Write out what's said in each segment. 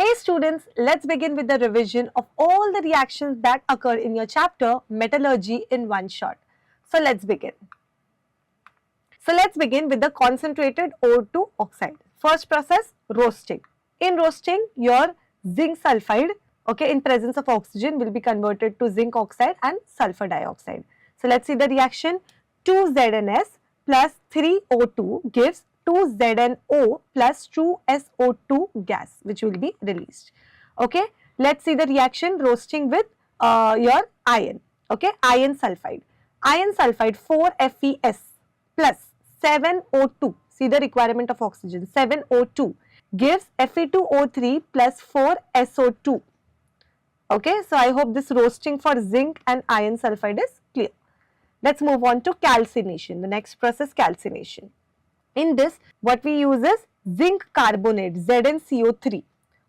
Hey students, let's begin with the revision of all the reactions that occur in your chapter Metallurgy in one shot. So let's begin. So let's begin with the concentrated ore to oxide. First process, roasting. In roasting, your zinc sulfide, in presence of oxygen will be converted to zinc oxide and sulfur dioxide. So let's see the reaction. 2ZnS plus 3O2 gives 2ZnO plus 2SO2 gas, which will be released. Okay, let's see the reaction roasting with your iron. Okay, iron sulfide. Iron sulfide 4FeS plus 7O2. See the requirement of oxygen. 7O2 gives Fe2O3 plus 4SO2. Okay, so I hope this roasting for zinc and iron sulfide is clear. Let's move on to calcination. The next process, calcination. In this, what we use is zinc carbonate, ZnCO3.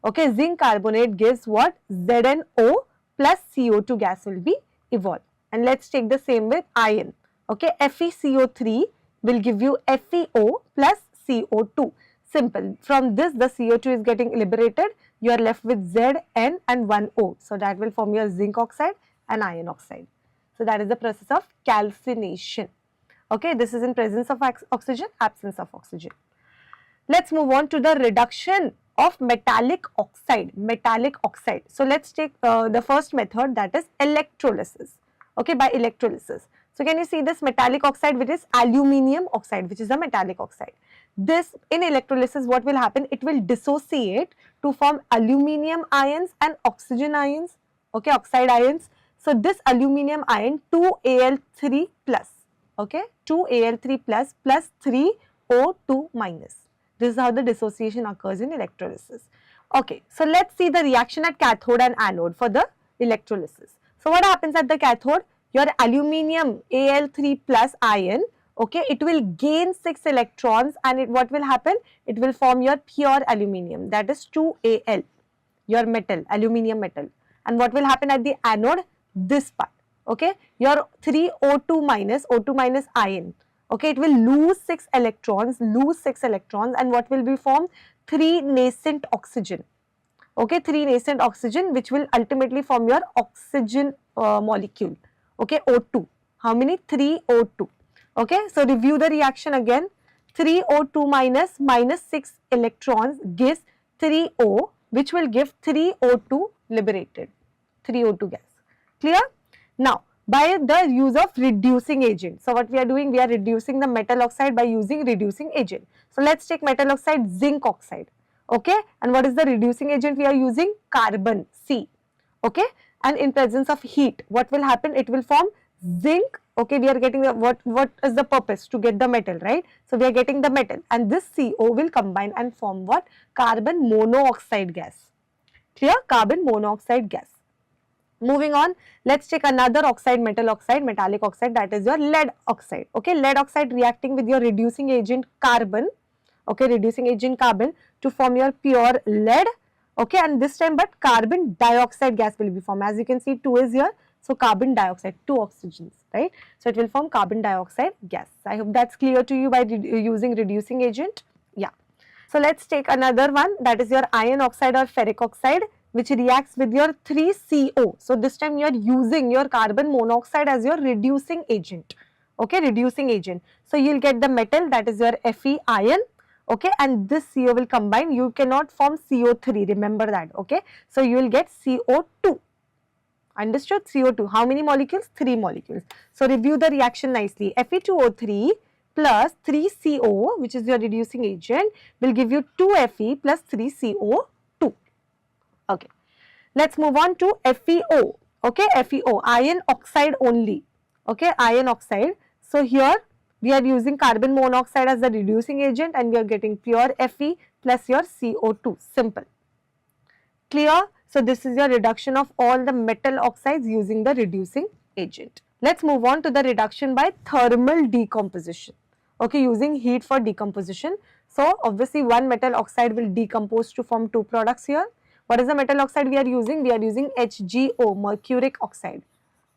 Okay, zinc carbonate gives what? ZnO plus CO2 gas will be evolved. And let's take the same with iron. Okay, FeCO3 will give you FeO plus CO2. Simple. From this, the CO2 is getting liberated. You are left with Zn and one O. So that will form your zinc oxide and iron oxide. So that is the process of calcination. Okay, this is in presence of oxygen, absence of oxygen. Let's move on to the reduction of metallic oxide. Metallic oxide. So let's take the first method, that is electrolysis. Okay, by electrolysis. So can you see this metallic oxide, which is aluminium oxide, which is a metallic oxide. This in electrolysis, what will happen? It will dissociate to form aluminium ions and oxygen ions. Okay, oxide ions. So this aluminium ion 2Al3 plus. Okay, 2Al3 plus plus 3O2 minus. This is how the dissociation occurs in electrolysis. Okay, so let's see the reaction at cathode and anode for the electrolysis. So what happens at the cathode? Your aluminium Al3 plus ion, okay, it will gain 6 electrons and what will happen? It will form your pure aluminium, that is 2Al, your metal, aluminium metal. And what will happen at the anode? This part, okay, your 3O2 minus ion, okay, it will lose 6 electrons and what will be formed? 3 nascent oxygen, okay, 3 nascent oxygen which will ultimately form your oxygen molecule, okay, O2. How many? 3O2, okay. So review the reaction again. 3O2 minus 6 electrons gives 3O, which will give 3O2 liberated, 3O2 gas. Clear? Now, by the use of reducing agent. So, what we are doing? We are reducing the metal oxide by using reducing agent. So, let's take metal oxide, zinc oxide. Okay. And what is the reducing agent we are using? Carbon, C. Okay. And in presence of heat, what will happen? It will form zinc. Okay. We are getting the, what is the purpose? To get the metal, right? So, we are getting the metal and this CO will combine and form what? Carbon monoxide gas. Clear? Carbon monoxide gas. Moving on, let's take another oxide, metallic oxide, that is your lead oxide. Okay, lead oxide reacting with your reducing agent carbon, okay, reducing agent carbon to form your pure lead, okay, and this time but carbon dioxide gas will be formed. As you can see, 2 is here, so carbon dioxide, 2 oxygens, right? So it will form carbon dioxide gas. I hope that's clear to you by using reducing agent. Yeah. So let's take another one, that is your iron oxide or ferric oxide, which reacts with your 3CO. So this time you are using your carbon monoxide as your reducing agent. Okay, reducing agent. So you will get the metal, that is your Fe ion. Okay, and this CO will combine. You cannot form CO3. Remember that. Okay, so you will get CO2. Understood? CO2. How many molecules? 3 molecules. So review the reaction nicely. Fe2O3 plus 3CO, which is your reducing agent, will give you 2Fe plus 3CO2. Okay, let's move on to FeO. Okay, FeO, iron oxide only. Okay, iron oxide. So here we are using carbon monoxide as the reducing agent and we are getting pure Fe plus your CO2. Simple. Clear? So this is your reduction of all the metal oxides using the reducing agent. Let's move on to the reduction by thermal decomposition. Okay, using heat for decomposition. So obviously one metal oxide will decompose to form 2 products here. What is the metal oxide we are using? We are using HgO, mercuric oxide.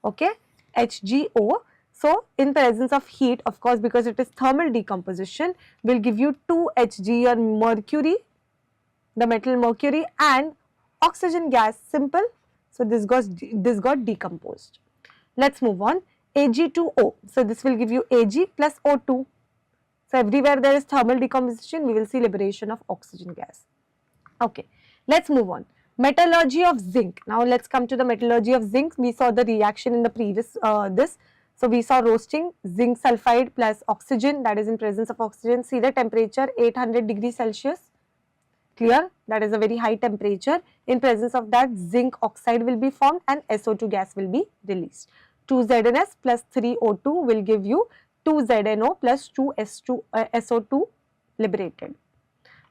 Okay, HgO. So in presence of heat, of course, because it is thermal decomposition, will give you 2 Hg or mercury, the metal mercury, and oxygen gas, simple. So this got decomposed. Let's move on. Ag2O. So this will give you Ag plus O2. So everywhere there is thermal decomposition, we will see liberation of oxygen gas. Okay, let's move on. Metallurgy of zinc. Now let's come to the metallurgy of zinc. We saw the reaction in the previous this. So we saw roasting zinc sulfide plus oxygen, that is in presence of oxygen. See the temperature 800 degrees Celsius. Clear? That is a very high temperature. In presence of that, zinc oxide will be formed and SO2 gas will be released. 2ZnS plus 3O2 will give you 2ZnO plus 2SO2 liberated.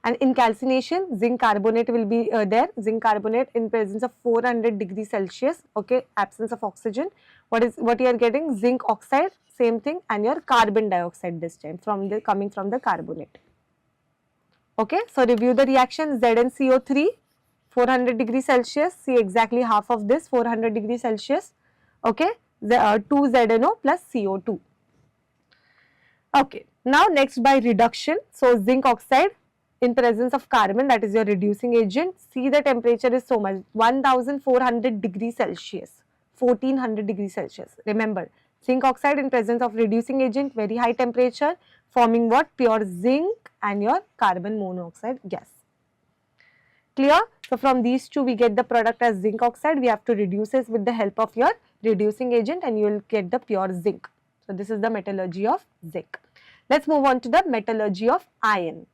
And in calcination, zinc carbonate will be there. Zinc carbonate in presence of 400 degrees Celsius. Okay, absence of oxygen. What you are getting? Zinc oxide, same thing, and your carbon dioxide this time coming from the carbonate. Okay, so review the reaction. ZnCO3, 400 degrees Celsius. See exactly half of this, 400 degrees Celsius. Okay, 2ZnO plus CO2. Okay, now next by reduction. So zinc oxide in presence of carbon, that is your reducing agent. See the temperature is so much, 1400 degrees Celsius, 1400 degrees Celsius. Remember, zinc oxide in presence of reducing agent, very high temperature, forming what? Pure zinc and your carbon monoxide gas. Clear? So from these two we get the product as zinc oxide. We have to reduce it with the help of your reducing agent and you will get the pure zinc. So this is the metallurgy of zinc. Let's move on to the metallurgy of iron.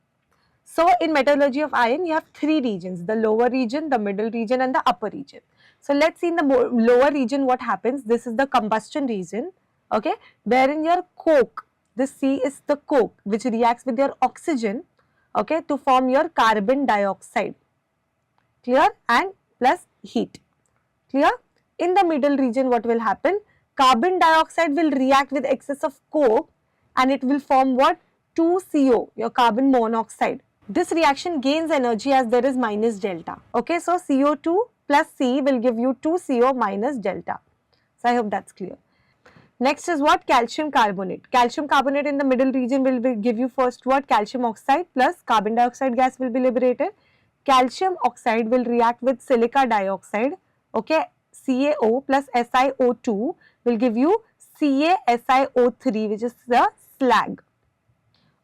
So in metallurgy of iron you have three regions, the lower region, the middle region and the upper region. So let's see in the lower region what happens. This is the combustion region, okay, wherein your coke, this C is the coke which reacts with your oxygen, okay, to form your carbon dioxide. Clear? And plus heat. Clear? In the middle region what will happen? Carbon dioxide will react with excess of coke and it will form what? 2CO, your carbon monoxide. This reaction gains energy as there is minus delta. Okay, so CO2 plus C will give you 2CO minus delta. So I hope that's clear. Next is what? Calcium carbonate. Calcium carbonate in the middle region will give you first what? Calcium oxide plus carbon dioxide gas will be liberated. Calcium oxide will react with silica dioxide, okay, CaO plus SiO2 will give you CaSiO3 which is the slag.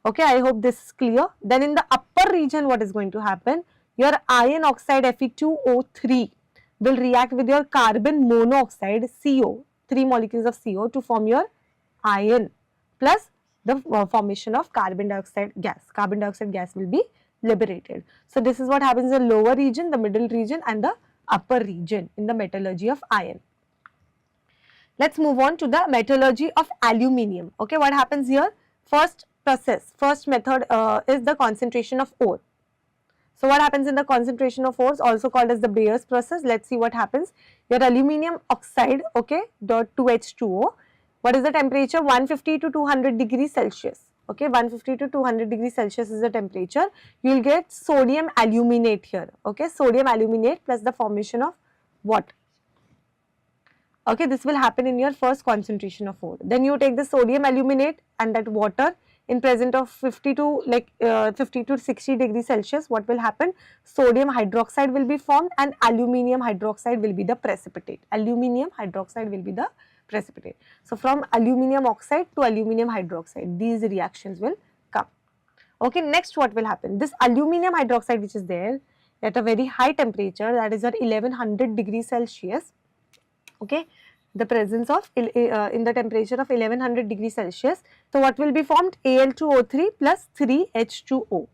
Okay, I hope this is clear. Then in the upper region what is going to happen? Your iron oxide Fe2O3 will react with your carbon monoxide CO, 3 molecules of CO to form your iron plus the formation of carbon dioxide gas. Carbon dioxide gas will be liberated. So this is what happens in the lower region, the middle region and the upper region in the metallurgy of iron. Let's move on to the metallurgy of aluminium. Okay, what happens here? First method is the concentration of ore. So what happens in the concentration of ores, also called as the Bayer's process? Let's see what happens. Your aluminium oxide, okay, dot 2H2O. What is the temperature? 150 to 200 degrees Celsius. Okay, 150 to 200 degrees Celsius is the temperature. You will get sodium aluminate here. Okay, sodium aluminate plus the formation of what? Okay, this will happen in your first concentration of ore. Then you take the sodium aluminate and that water in present of 50 to 60 degrees Celsius. What will happen? Sodium hydroxide will be formed and aluminium hydroxide will be the precipitate. Aluminium hydroxide will be the precipitate. So from aluminium oxide to aluminium hydroxide, these reactions will come. Okay, next what will happen? This aluminium hydroxide which is there at a very high temperature, that is at 1100 degrees Celsius. Okay, the presence of in the temperature of 1100 degrees Celsius. So what will be formed? Al2O3 plus 3H2O.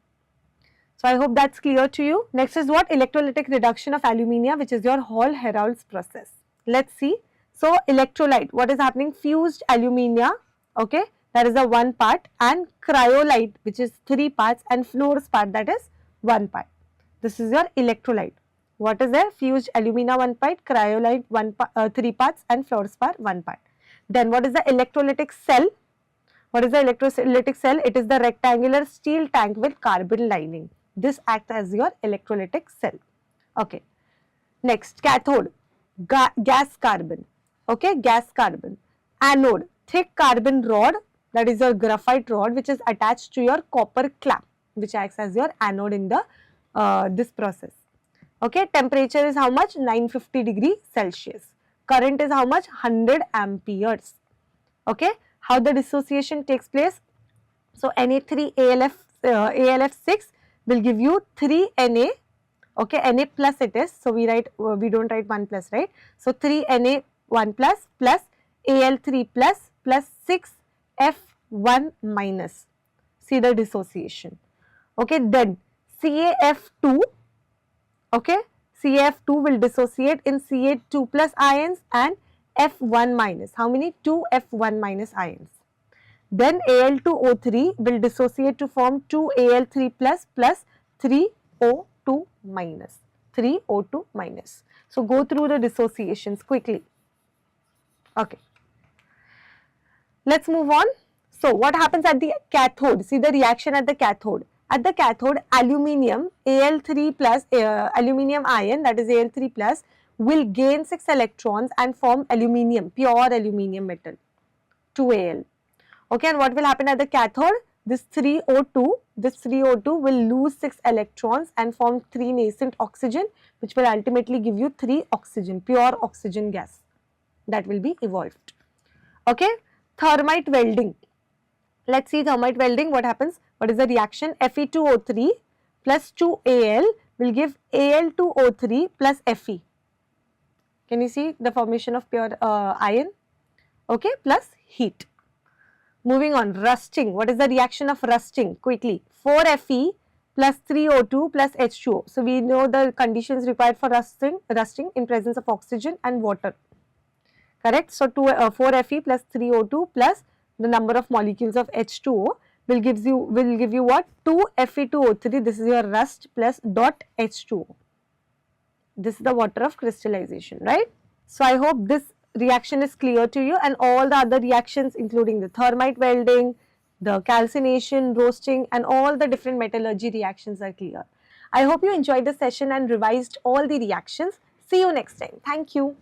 So I hope that's clear to you. Next is what? Electrolytic reduction of alumina, which is your Hall-Herold's process. Let's see. So electrolyte, what is happening? Fused alumina, okay, that is the one part, and cryolite, which is 3 parts, and fluorspar, that is 1 part. This is your electrolyte. What is there? Fused alumina 1 part, cryolite 3 parts and fluorspar 1 part. Then what is the electrolytic cell? What is the electrolytic cell? It is the rectangular steel tank with carbon lining. This acts as your electrolytic cell. Okay. Next, cathode, gas carbon. Okay, gas carbon. Anode, thick carbon rod, that is your graphite rod which is attached to your copper clamp which acts as your anode in the this process. Okay, temperature is how much? 950 degree Celsius. Current is how much? 100 amperes. Okay, how the dissociation takes place? So Na3ALF ALF6 will give you 3Na. Okay, Na plus it is. So we don't write 1 plus, right? So 3Na 1 plus plus Al3 plus 6F1 minus. See the dissociation. Okay, then CaF2. Okay, CaF2 will dissociate in Ca2 plus ions and F1 minus. How many? 2 F1 minus ions. Then Al2O3 will dissociate to form 2 Al3 plus 3 O2 minus. 3 O2 minus. So go through the dissociations quickly. Okay. Let's move on. So what happens at the cathode? See the reaction at the cathode. At the cathode, aluminium Al3 plus aluminium ion, that is Al3 plus, will gain 6 electrons and form aluminium, pure aluminium metal, 2Al. Okay, and what will happen at the cathode? This 3O2 will lose 6 electrons and form 3 nascent oxygen, which will ultimately give you 3 oxygen, pure oxygen gas that will be evolved. Okay, thermite welding. Let's see thermite welding, what happens? What is the reaction? Fe2O3 plus 2Al will give Al2O3 plus Fe. Can you see the formation of pure iron? Okay, plus heat. Moving on, rusting. What is the reaction of rusting? Quickly, 4Fe plus 3O2 plus H2O. So we know the conditions required for rusting in presence of oxygen and water. Correct? So 4Fe plus 3O2 plus the number of molecules of H2O will give you what? 2Fe2O3. This is your rust plus dot H2O. This is the water of crystallization, right? So I hope this reaction is clear to you, and all the other reactions including the thermite welding, the calcination, roasting, and all the different metallurgy reactions are clear. I hope you enjoyed the session and revised all the reactions. See you next time. Thank you.